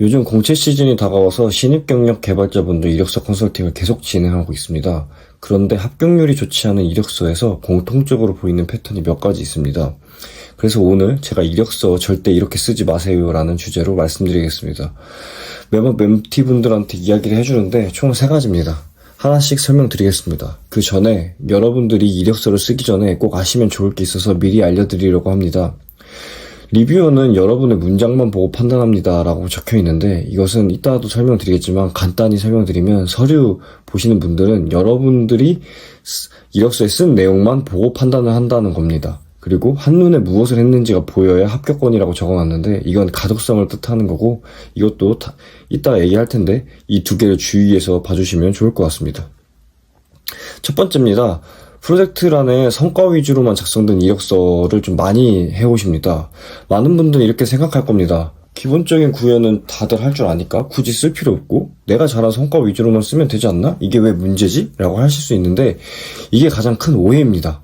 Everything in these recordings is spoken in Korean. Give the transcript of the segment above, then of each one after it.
요즘 공채 시즌이 다가와서 신입 경력 개발자분들 이력서 컨설팅을 계속 진행하고 있습니다. 그런데 합격률이 좋지 않은 이력서에서 공통적으로 보이는 패턴이 몇 가지 있습니다. 그래서 오늘 제가 이력서 절대 이렇게 쓰지 마세요 라는 주제로 말씀드리겠습니다. 매번 멘티분들한테 이야기를 해주는데 총 3가지입니다. 하나씩 설명드리겠습니다. 그 전에 여러분들이 이력서를 쓰기 전에 꼭 아시면 좋을 게 있어서 미리 알려드리려고 합니다. 리뷰어는 여러분의 문장만 보고 판단합니다 라고 적혀 있는데, 이것은 이따도 설명드리겠지만 간단히 설명드리면, 서류 보시는 분들은 여러분들이 이력서에 쓴 내용만 보고 판단을 한다는 겁니다. 그리고 한눈에 무엇을 했는지가 보여야 합격권이라고 적어놨는데, 이건 가독성을 뜻하는 거고, 이것도 이따 얘기할 텐데 이 2개를 주의해서 봐주시면 좋을 것 같습니다. 첫 번째입니다. 프로젝트란에 성과 위주로만 작성된 이력서를 좀 많이 해오십니다. 많은 분들은 이렇게 생각할 겁니다. 기본적인 구현은 다들 할 줄 아니까 굳이 쓸 필요 없고 내가 잘한 성과 위주로만 쓰면 되지 않나? 이게 왜 문제지? 라고 하실 수 있는데, 이게 가장 큰 오해입니다.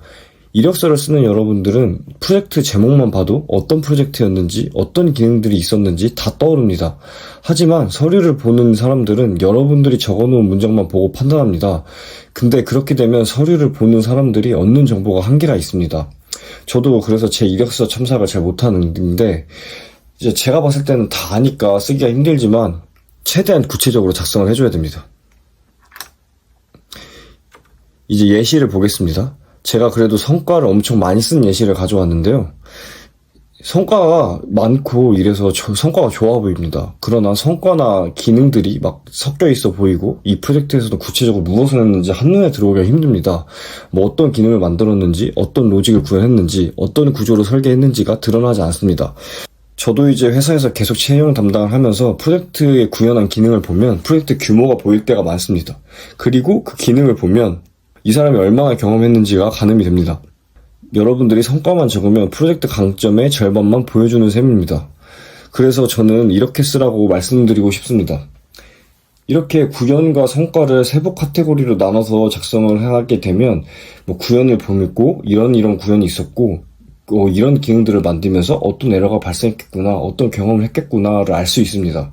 이력서를 쓰는 여러분들은 프로젝트 제목만 봐도 어떤 프로젝트였는지, 어떤 기능들이 있었는지 다 떠오릅니다. 하지만 서류를 보는 사람들은 여러분들이 적어놓은 문장만 보고 판단합니다. 근데 그렇게 되면 서류를 보는 사람들이 얻는 정보가 한계가 있습니다. 저도 그래서 제 이력서 첨삭을 잘 못하는데, 이제 제가 봤을 때는 다 아니까 쓰기가 힘들지만 최대한 구체적으로 작성을 해줘야 됩니다. 이제 예시를 보겠습니다. 제가 그래도 성과를 엄청 많이 쓴 예시를 가져왔는데요. 성과가 많고 이래서 성과가 좋아 보입니다. 그러나 성과나 기능들이 막 섞여 있어 보이고, 이 프로젝트에서도 구체적으로 무엇을 했는지 한눈에 들어오기가 힘듭니다. 뭐 어떤 기능을 만들었는지, 어떤 로직을 구현했는지, 어떤 구조로 설계했는지가 드러나지 않습니다. 저도 이제 회사에서 계속 채용 담당을 하면서 프로젝트에 구현한 기능을 보면 프로젝트 규모가 보일 때가 많습니다. 그리고 그 기능을 보면 이 사람이 얼마나 경험했는지가 가늠이 됩니다. 여러분들이 성과만 적으면 프로젝트 강점의 절반만 보여주는 셈입니다. 그래서 저는 이렇게 쓰라고 말씀드리고 싶습니다. 이렇게 구현과 성과를 세부 카테고리로 나눠서 작성을 하게 되면, 뭐 구현을 보고 이런 구현이 있었고, 이런 기능들을 만들면서 어떤 에러가 발생했겠구나, 어떤 경험을 했겠구나를 알 수 있습니다.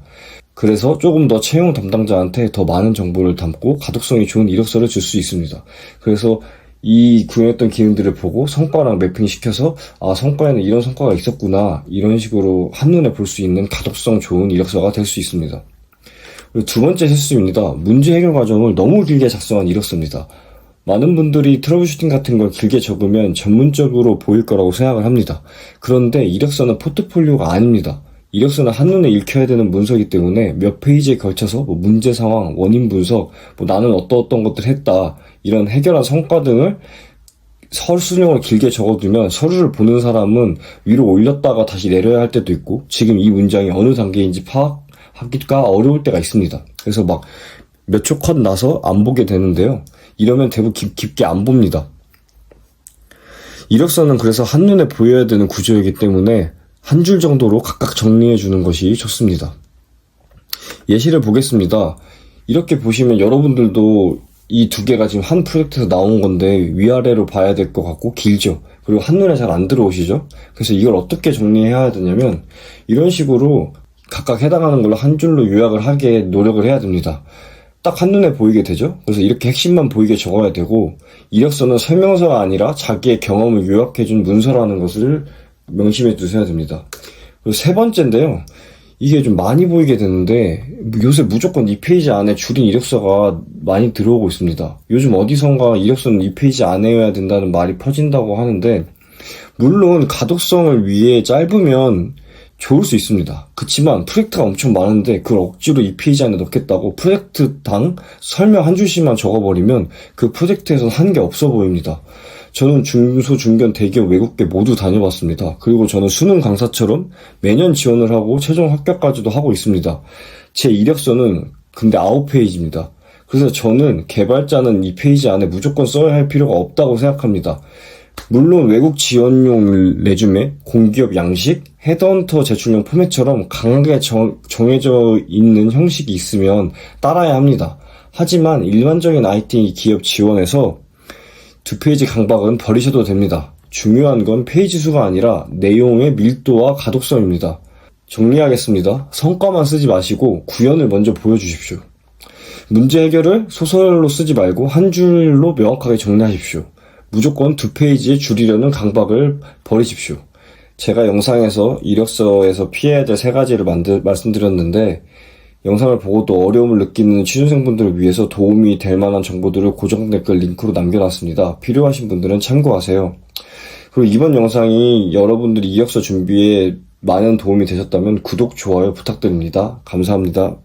그래서 조금 더 채용 담당자한테 더 많은 정보를 담고 가독성이 좋은 이력서를 줄 수 있습니다. 그래서 이 구현했던 기능들을 보고 성과랑 매핑시켜서, 아, 성과에는 이런 성과가 있었구나, 이런 식으로 한눈에 볼 수 있는 가독성 좋은 이력서가 될 수 있습니다. 그리고 2번째 실수입니다. 문제 해결 과정을 너무 길게 작성한 이력서입니다. 많은 분들이 트러블슈팅 같은 걸 길게 적으면 전문적으로 보일 거라고 생각을 합니다. 그런데 이력서는 포트폴리오가 아닙니다. 이력서는 한눈에 읽혀야 되는 문서이기 때문에 몇 페이지에 걸쳐서 뭐 문제 상황, 원인 분석, 뭐 나는 어떤 것들을 했다, 이런 해결한 성과 등을 설순형으로 길게 적어두면 서류를 보는 사람은 위로 올렸다가 다시 내려야 할 때도 있고, 지금 이 문장이 어느 단계인지 파악하기가 어려울 때가 있습니다. 그래서 막 몇 초 컷 나서 안 보게 되는데요. 이러면 대부분 깊게 안 봅니다. 이력서는 그래서 한눈에 보여야 되는 구조이기 때문에 한 줄 정도로 각각 정리해 주는 것이 좋습니다. 예시를 보겠습니다. 이렇게 보시면 여러분들도 이 2개가 지금 한 프로젝트에서 나온 건데 위아래로 봐야 될 것 같고 길죠. 그리고 한눈에 잘 안 들어오시죠. 그래서 이걸 어떻게 정리해야 되냐면, 이런 식으로 각각 해당하는 걸로 한 줄로 요약을 하게 노력을 해야 됩니다. 딱 한눈에 보이게 되죠. 그래서 이렇게 핵심만 보이게 적어야 되고, 이력서는 설명서가 아니라 자기의 경험을 요약해준 문서라는 것을 명심해 두셔야 됩니다. 그리고 3번째인데요. 이게 좀 많이 보이게 되는데, 요새 무조건 2페이지 안에 줄인 이력서가 많이 들어오고 있습니다. 요즘 어디선가 이력서는 2페이지 안에여야 된다는 말이 퍼진다고 하는데, 물론 가독성을 위해 짧으면 좋을 수 있습니다. 그치만 프로젝트가 엄청 많은데 그걸 억지로 2페이지 안에 넣겠다고 프로젝트당 설명 한 줄씩만 적어버리면 그 프로젝트에서는 한 게 없어 보입니다. 저는 중소, 중견, 대기업, 외국계 모두 다녀봤습니다. 그리고 저는 수능 강사처럼 매년 지원을 하고 최종 합격까지도 하고 있습니다. 제 이력서는 근데 9페이지입니다. 그래서 저는 개발자는 2페이지 안에 무조건 써야 할 필요가 없다고 생각합니다. 물론 외국 지원용 레주메, 공기업 양식, 헤드헌터 제출용 포맷처럼 강하게 정해져 있는 형식이 있으면 따라야 합니다. 하지만 일반적인 IT 기업 지원에서 2페이지 강박은 버리셔도 됩니다. 중요한 건 페이지 수가 아니라 내용의 밀도와 가독성입니다. 정리하겠습니다. 성과만 쓰지 마시고 구현을 먼저 보여주십시오. 문제 해결을 소설로 쓰지 말고 한 줄로 명확하게 정리하십시오. 무조건 2페이지에 줄이려는 강박을 버리십시오. 제가 영상에서 이력서에서 피해야 될 3가지를 말씀드렸는데 영상을 보고도 어려움을 느끼는 취준생분들을 위해서 도움이 될 만한 정보들을 고정 댓글 링크로 남겨놨습니다. 필요하신 분들은 참고하세요. 그리고 이번 영상이 여러분들이 이력서 준비에 많은 도움이 되셨다면 구독, 좋아요 부탁드립니다. 감사합니다.